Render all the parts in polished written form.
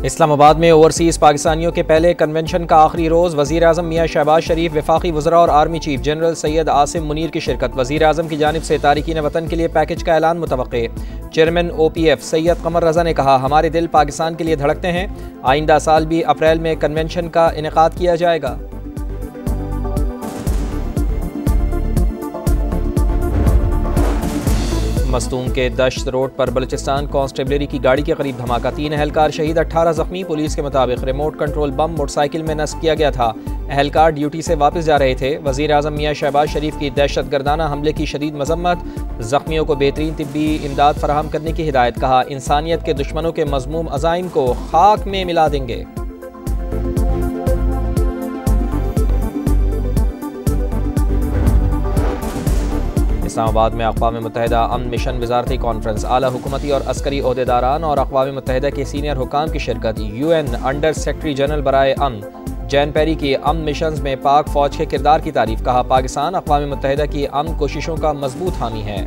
इस्लामाबाद में ओवरसीज़ पाकिस्तानियों के पहले कन्वेंशन का आखिरी रोज़ वज़ीर आज़म मियाँ शहबाज शरीफ, वफाकी वज़रा और army chief general Syed Asim Munir की शिरकत। वज़ीर आज़म की जानिब से तारिकीन वतन के लिए पैकेज का ऐलान मुतवक्के। चेयरमैन OPF सैयद कमर रज़ा ने कहा, हमारे दिल पाकिस्तान के लिए धड़कते हैं। आइंदा साल भी अप्रैल में कन्वेंशन का इनेकाद किया जाएगा। मस्तूम के दश्त रोड पर बलूचिस्तान कांस्टेबलरी की गाड़ी के करीब धमाका, 3 अहलकार शहीद, 18 जख्मी। पुलिस के मुताबिक रिमोट कंट्रोल बम मोटरसाइकिल में नस्ब किया गया था। अहलकार ड्यूटी से वापस जा रहे थे। वज़ीर आज़म मियाँ शहबाज शरीफ की दहशतगर्दाना हमले की शदीद मजम्मत, जख्मियों को बेहतरीन तिब्बी इमदाद फराहम करने की हिदायत। कहा, इंसानियत के दुश्मनों के मज़मूम अज़ाइम को खाक में मिला देंगे। इस्लामाबाद में अक़वाम मुत्तहिदा अमन मिशन वज़ारती कॉन्फ्रेंस, आला हुकूमती और अस्करी ओहदेदारान और अक़वाम मुत्तहिदा के सीनियर हुकाम की शिरकत। UN अंडर सेक्रेटरी जनरल बराए अमन जैन पेरी की अमन मिशन में पाक फ़ौज के किरदार की तारीफ। कहा, पाकिस्तान अक़वाम मुत्तहिदा की अमन कोशिशों का मजबूत हामी है।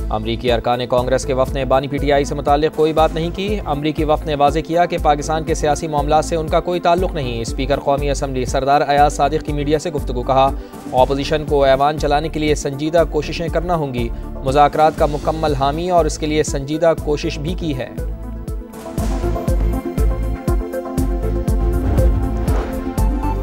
अमरीकी अरकान कांग्रेस के वफ़द ने बानी PTI से मुताल्लिक़ कोई बात नहीं की। अमरीकी वफ़द ने वाज़ेह किया कि पाकिस्तान के सियासी मामलात से उनका कोई ताल्लुक़ नहीं। स्पीकर कौमी असम्बली सरदार अयाज सादिक़ की मीडिया से गुफ्तगू। कहा, अपोजिशन को ऐवान चलाने के लिए संजीदा कोशिशें करना होंगी। मुज़ाकरात का मुकम्मल हामी और इसके लिए संजीदा कोशिश भी की है।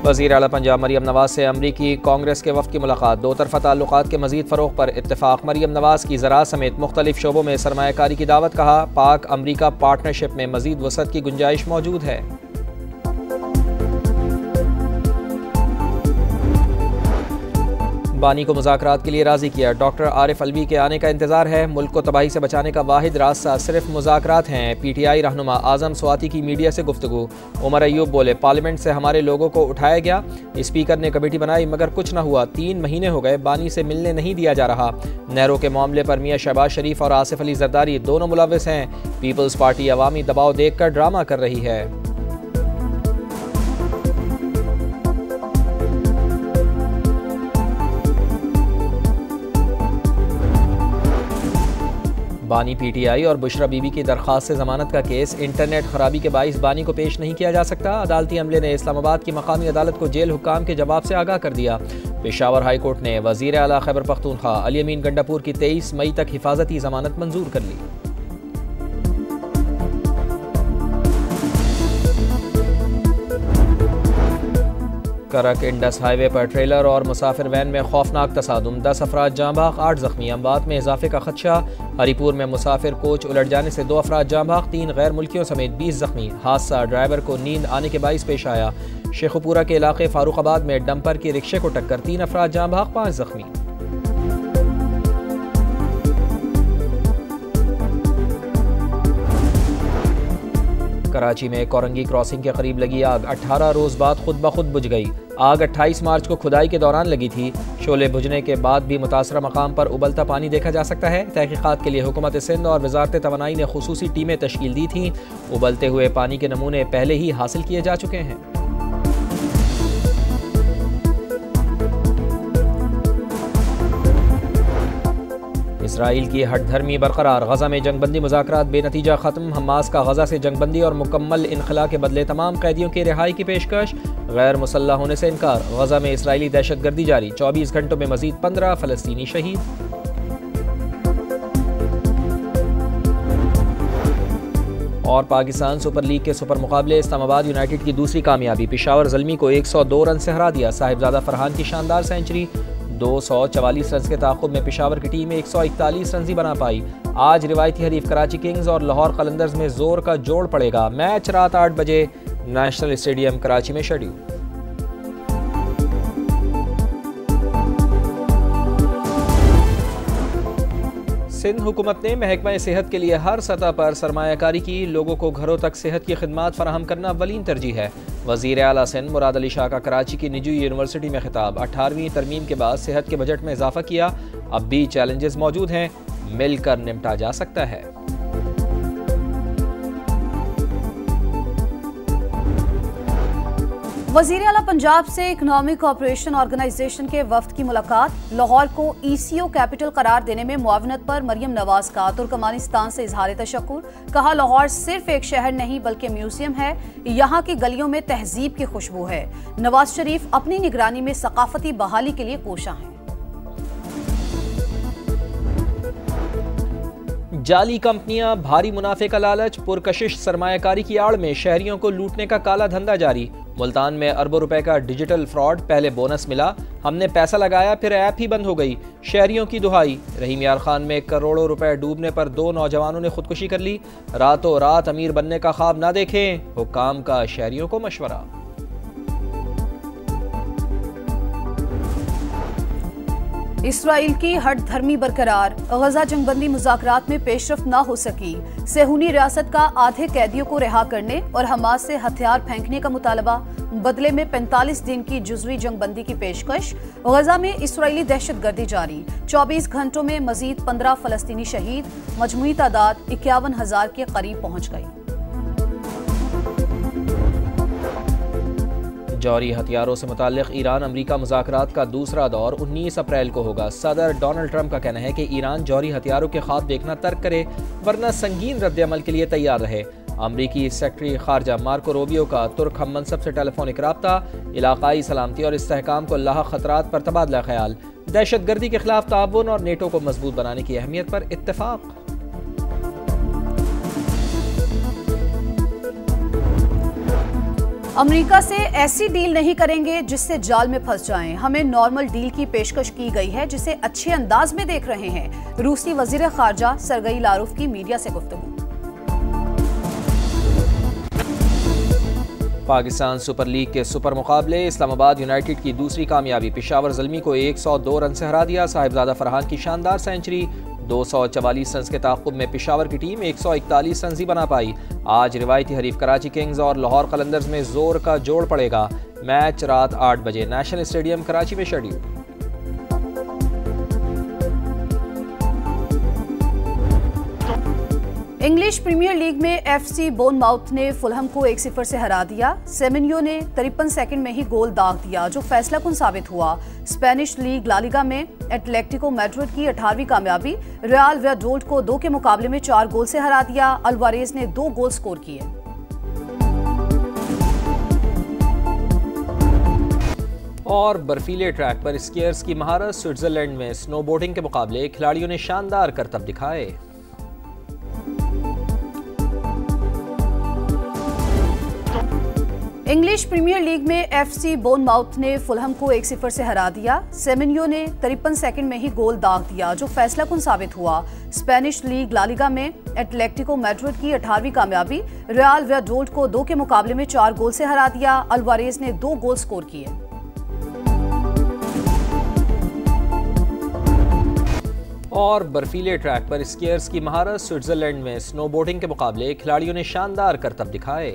वज़ीर आला पंजाब मरियम नवाज़ से अमरीकी कांग्रेस के वफ़द की मुलाकात, दो तरफ़ा ताल्लुकात के मज़ीद फ़रोग़ पर इत्तेफ़ाक़। मरियम नवाज़ की ज़राअत समेत मुख्तलिफ़ शोबों में सरमायाकारी की दावत। कहा, पाक अमरीका पार्टनरशिप में मज़ीद वसअत की गुंजाइश मौजूद है। बानी को मुज़ाकरात के लिए राज़ी किया। डॉक्टर आरिफ अलवी के आने का इंतज़ार है। मुल्क को तबाही से बचाने का वाहिद रास्ता सिर्फ मुज़ाकरात हैं। PTI रहनुमा आज़म स्वाति की मीडिया से गुफ्तगू। उमर अयूब बोले, पार्लियामेंट से हमारे लोगों को उठाया गया, स्पीकर ने कमेटी बनाई मगर कुछ न हुआ। 3 महीने हो गए, बानी से मिलने नहीं दिया जा रहा। नहरों के मामले पर मियाँ शहबाज शरीफ और आसिफ अली जरदारी दोनों मुलव्विस हैं। पीपल्स पार्टी अवामी दबाव देखकर ड्रामा कर रही है। बानी PTI और बुशरा बीबी की दरख्वास्त से ज़मानत का केस, इंटरनेट खराबी के बाइस बानी को पेश नहीं किया जा सकता। अदालती अमले ने इस्लामाबाद की मकामी अदालत को जेल हुक्काम के जवाब से आगाह कर दिया। पेशावर हाई कोर्ट ने वज़ीर आला खैबर पख्तूनख्वा अली अमीन गंडापुर की 23 मई तक हिफाजती ज़मानत मंजूर कर ली। करक इंडस हाईवे पर ट्रेलर और मुसाफिर वैन में खौफनाक तसादुम, 10 अफराद जाँ बहक, 8 जख्मी। अमवात में इजाफे का खदशा। हरीपुर में मुसाफिर कोच उलट जाने से 2 अफराद जाँ बहक, 3 गैर मुल्कियों समेत 20 जख्मी। हादसा ड्राइवर को नींद आने के बाइस पेश आया। शेखुपुरा के इलाके फारूखाबाद में डंपर की रिक्शे को टक्कर, 3 अफराद जाँ बहक, 5 जख्मी। कराची में कोरंगी क्रॉसिंग के करीब लगी आग, 18 रोज़ बाद खुद ब खुद बुझ गई। आग 28 मार्च को खुदाई के दौरान लगी थी। शोले बुझने के बाद भी मुतासरा मकाम पर उबलता पानी देखा जा सकता है। तहकीकात के लिए हुकूमत सिंध और वजारत तवानाई ने खुसूसी टीमें तश्कील दी थीं। उबलते हुए पानी के नमूने पहले ही हासिल किए जा चुके हैं। इसराइल की हठधर्मी बरकरार, गजा में जंगबंदी मुज़ाकरात बेनतीजा ख़त्म। हमास का गजा से जंगबंदी और मुकम्मल इनखला के बदले तमाम कैदियों की रिहाई की पेशकश। गैर मुसल्लह होने से इनकार। गजा में इसराइली दहशतगर्दी जारी, 24 घंटों में मजीद 15 फ़लस्तीनी शहीद। और पाकिस्तान सुपर लीग के सुपर मुकाबले, इस्लामाबाद यूनाइटेड की दूसरी कामयाबी। पेशावर ज़ल्मी को 102 रन से हरा दिया। साहिबजादा फरहान की शानदार सेंचुरी। 244 रन के ताक़ुब में पेशावर की टीम 141 रन ही बना पाई। आज रिवायती हरीफ कराची किंग्स और लाहौर कलंदर्स में जोर का जोड़ पड़ेगा। मैच रात 8 बजे नेशनल स्टेडियम कराची में शेड्यूल। सिंध हुकूमत ने महकमा सेहत के लिए हर सतह पर सरमायाकारी की। लोगों को घरों तक सेहत की खिदमात फराहम करना अव्वलीन तरजीह है। वज़ीर आला सिंध मुराद अली शाह का कराची की निजी यूनिवर्सिटी में खिताब। 18वीं तरमीम के बाद सेहत के बजट में इजाफा किया। अब भी चैलेंजेस मौजूद हैं, मिलकर निपटा जा सकता है। वज़ीर आला पंजाब से इकनॉमिक कॉपरेशन ऑर्गेनाइजेशन के वफ्द की मुलाकात। लाहौर को ECO कैपिटल करार देने में मुआवनत पर मरियम नवाज का तुर्कमानिस्तान से इजहार तशक्कुर। कहा, लाहौर सिर्फ एक शहर नहीं बल्कि म्यूजियम है, यहाँ की गलियों में तहजीब की खुशबू है। नवाज शरीफ अपनी निगरानी में सकाफती बहाली के लिए कोशां हैं। जाली कंपनियां, भारी मुनाफे का लालच, पुरकशिश सरमायाकारी की आड़ में शहरियों को लूटने का काला धंधा जारी। मुल्तान में अरबों रुपए का डिजिटल फ्रॉड, पहले बोनस मिला, हमने पैसा लगाया फिर ऐप ही बंद हो गई। शहरियों की दुहाई। रहीम यार खान में करोड़ों रुपए डूबने पर 2 नौजवानों ने खुदकुशी कर ली। रातों रात अमीर बनने का ख्वाब ना देखें, हुक्काम का शहरियों को मशवरा। इसराइल की हट धर्मी बरकरार। गजा जंगबंदी मुज़ाकरात में पेशरफ न हो सकी। सेहूनी रियासत का आधे कैदियों को रिहा करने और हमास से हथियार फेंकने का मुतालबा। बदले में 45 दिन की जुज़वी जंगबंदी की पेशकश। गजा में इसराइली दहशतगर्दी जारी। 24 घंटों में मजीद 15 फलस्तीनी शहीद। मजमूई तादाद 51,000 के करीब पहुंच गई। जौहरी हथियारों से मुताल्लिक ईरान अमरीका मुज़ाकरात का दूसरा दौर 19 अप्रैल को होगा। सदर डोनाल्ड ट्रंप का कहना है कि ईरान जौहरी हथियारों के ख्वाब देखना तर्क करे, वरना संगीन रद्द-ए-अमल के लिए तैयार रहे। अमरीकी सेक्रेटरी खारजा मार्को रूबियो का तुर्क हम मनसब से टेलीफोनिक राब्ता। इलाकाई सलामती और इस्तेहकाम को लाहक खतरात पर तबादला ख्याल। दहशतगर्दी के खिलाफ ताउन और नेटो को मजबूत बनाने की अहमियत पर इत्तेफाक। अमेरिका से ऐसी डील नहीं करेंगे जिससे जाल में फंस जाएं। हमें नॉर्मल डील की पेशकश की गई है जिसे अच्छे अंदाज में देख रहे हैं। रूसी वजीर खारजा सरगई लारोफ की मीडिया से गुफ्तगू। पाकिस्तान सुपर लीग के सुपर मुकाबले। इस्लामाबाद यूनाइटेड की दूसरी कामयाबी। पेशावर ज़ल्मी को 102 रन से हरा दिया। साहिबजादा फरहान की शानदार सेंचुरी। 244 रन के ताक़ुब में पेशावर की टीम 141 रन ही बना पाई। आज रिवायती हरीफ कराची किंग्स और लाहौर कलंदर्स में जोर का जोड़ पड़ेगा। मैच रात 8 बजे नेशनल स्टेडियम कराची में शेड्यूल। इंग्लिश प्रीमियर लीग में FC बोर्नमाउथ ने फुलहम को 1-0 से हरा दिया। सेमेन्यो ने 53 सेकंड में ही गोल दाग दिया जो फैसलाकुन साबित हुआ। स्पेनिश लीग ला लीगा में एटलेटिको मैड्रिड की 18वीं कामयाबी। रियल वैलडोलिड को 2 के मुकाबले में 4 गोल से हरा दिया। अल्वारेज ने 2 गोल स्कोर किए। और बर्फीले ट्रैक पर स्कीयर्स की महारत। स्विट्जरलैंड में स्नोबोर्डिंग के मुकाबले खिलाड़ियों ने शानदार करतब दिखाए। इंग्लिश प्रीमियर लीग में FC बोर्नमाउथ ने फुलहम को 1-0 से हरा दिया। सेमेन्यो ने 53 सेकंड में ही गोल दाग दिया जो फैसलाकुन साबित हुआ। स्पेनिश लीग ला लीगा में एटलेटिको मैड्रिड की 18वीं कामयाबी। रियल वैलडोलिड को 2 के मुकाबले में 4 गोल से हरा दिया। अल्वारेज ने 2 गोल स्कोर किए। और बर्फीले ट्रैक पर स्कीयर्स की महारत। स्विट्जरलैंड में स्नोबोर्डिंग के मुकाबले खिलाड़ियों ने शानदार करतब दिखाए।